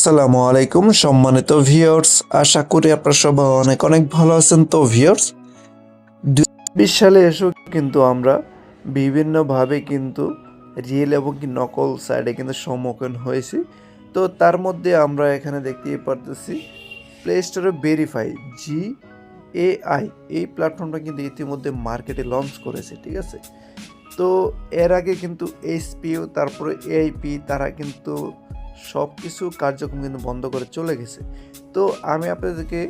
আসসালামু আলাইকুম সম্মানিত ভিউয়ার্স, আশা করি আপনারা সবাই অনেক অনেক ভালো আছেন। তো ভিউয়ার্স, 2020 সালে এসেও কিন্তু আমরা বিভিন্নভাবে কিন্তু রিয়েল এবং কি নকল সাইডে কিন্তু সম্মুখীন হয়েছি। তো তার মধ্যে আমরা এখানে দেখতেই পারতেছি প্লে স্টোরে ভেরিফাই GAI এই প্ল্যাটফর্মটা কিন্তু ইতিমধ্যে মার্কেটে লঞ্চ করেছে, ঠিক আছে। তো এর আগে কিন্তু এইচপিইউ তারপরে এআইপি তারা কিন্তু সব কিছু কার্যক্রম কিন্তু বন্ধ করে চলে গেছে। তো আমি আপনাদেরকে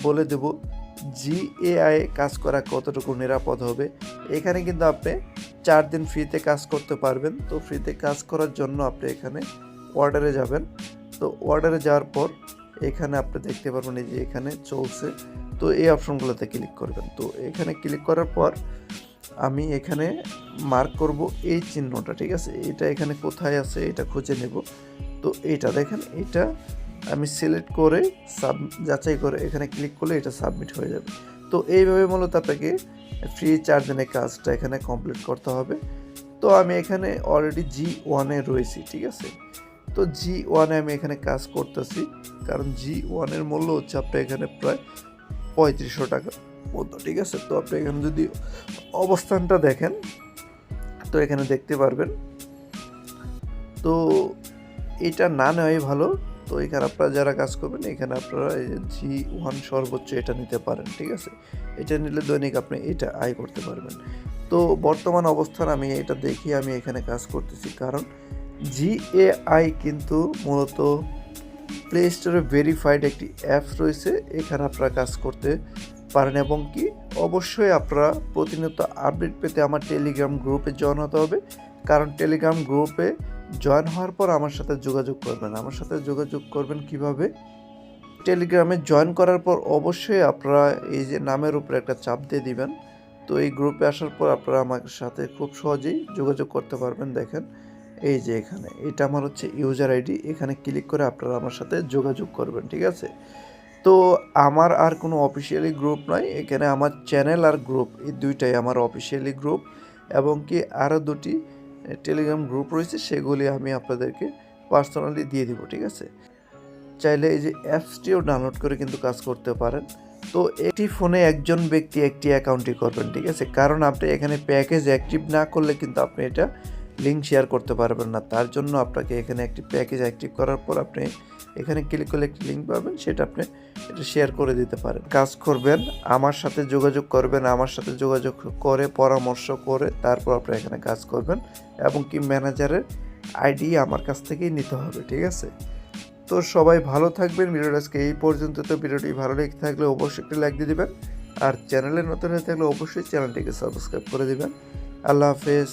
বলে দেব জিএআই কাজ করা কতটুকু নিরাপদ হবে। এখানে কিন্তু আপনি 4 দিন ফ্রিতে কাজ করতে পারবেন। তো ফ্রিতে কাজ করার জন্য আপনি এখানে অর্ডারে যাবেন। তো অর্ডারে যাওয়ার পর এখানে আপনি দেখতে পারবেন এই যে এখানে চলছে। তো এই অপশনগুলোতে ক্লিক করবেন। তো এখানে ক্লিক করার পর আমি এখানে মার্ক করব এই চিহ্নটা, ঠিক আছে। এটা এখানে কোথায় আছে এটা খুঁজে নেব। তো এইটা দেখেন, এটা আমি সিলেক্ট করে যাচাই করে এখানে ক্লিক করলে এটা সাবমিট হয়ে যাবে। তো এইভাবে মূলত আপনাকে ফ্রি 4 দিনের কাজটা এখানে কমপ্লিট করতে হবে। তো আমি এখানে অলরেডি G1-এ রয়েছি, ঠিক আছে। তো G1-এ আমি এখানে কাজ করতেছি, কারণ G1-এর মূল্য হচ্ছে আপনার এখানে প্রায় 3500 টাকা মতো, ঠিক আছে। তো আপনি এখানে যদি অবস্থানটা দেখেন তো এখানে দেখতে পারবেন। তো এটা না নেওয়াই ভালো। তো এখানে আপনারা যারা কাজ করবেন এখানে আপনারা এই যে G1 সর্বোচ্চ এটা নিতে পারেন, ঠিক আছে। এটা নিলে দৈনিক আপনি এটা আয় করতে পারবেন। তো বর্তমান অবস্থান আমি এটা দেখি আমি এখানে কাজ করতেছি, কারণ GAI কিন্তু মূলত প্লে স্টোরে ভেরিফাইড একটি অ্যাপস রয়েছে, এখানে আপনারা কাজ করতে পারেন। এবং কি অবশ্যই আপনারা প্রতিনিয়ত আপডেট পেতে আমার টেলিগ্রাম গ্রুপে জয়েন হতে হবে, কারণ টেলিগ্রাম গ্রুপে জয়েন হওয়ার পর আমার সাথে যোগাযোগ করবেন। আমার সাথে যোগাযোগ করবেন কিভাবে? টেলিগ্রামে জয়েন করার পর অবশ্যই আপনারা এই যে নামের উপরে একটা চাপ দিয়ে দিবেন। তো এই গ্রুপে আসার পর আপনারা আমার সাথে খুব সহজেই যোগাযোগ করতে পারবেন। দেখেন এই যে এখানে এটা আমার হচ্ছে ইউজার আইডি, এখানে ক্লিক করে আপনারা আমার সাথে যোগাযোগ করবেন, ঠিক আছে। তো আমার আর কোনো অফিসিয়ালি গ্রুপ নয়, এখানে আমার চ্যানেল আর গ্রুপ এই দুইটাই আমার অফিসিয়ালি গ্রুপ। এবং কি আরও দুটি টেলিগ্রাম গ্রুপ রয়েছে, সেগুলি আমি আপনাদেরকে পার্সোনালি দিয়ে দিব, ঠিক আছে। চাইলে এই যে অ্যাপসটিও ডাউনলোড করে কিন্তু কাজ করতে পারেন। তো একটি ফোনে একজন ব্যক্তি একটি অ্যাকাউন্টই করবেন, ঠিক আছে। কারণ আপনি এখানে প্যাকেজ অ্যাক্টিভ না করলে কিন্তু আপনি এটা লিঙ্ক শেয়ার করতে পারবেন না। তার জন্য আপনাকে এখানে একটি প্যাকেজ অ্যাক্টিভ করার পর আপনি এখানে ক্লিক করলে একটি লিঙ্ক পাবেন, সেটা আপনি এটা শেয়ার করে দিতে পারেন। কাজ করবেন, আমার সাথে যোগাযোগ করবেন, আমার সাথে যোগাযোগ করে পরামর্শ করে তারপর আপনি এখানে কাজ করবেন। এবং কি ম্যানেজারের আইডি আমার কাছ থেকেই নিতে হবে, ঠিক আছে। তো সবাই ভালো থাকবেন। ভিডিওটা আজকে এই পর্যন্ত। তো ভিডিওটি ভালো লেগে থাকলে অবশ্যই একটি লাইক দিয়ে দিবেন, আর চ্যানেলে নতুন হয়ে থাকলে অবশ্যই চ্যানেলটিকে সাবস্ক্রাইব করে দিবেন। আল্লাহ হাফেজ।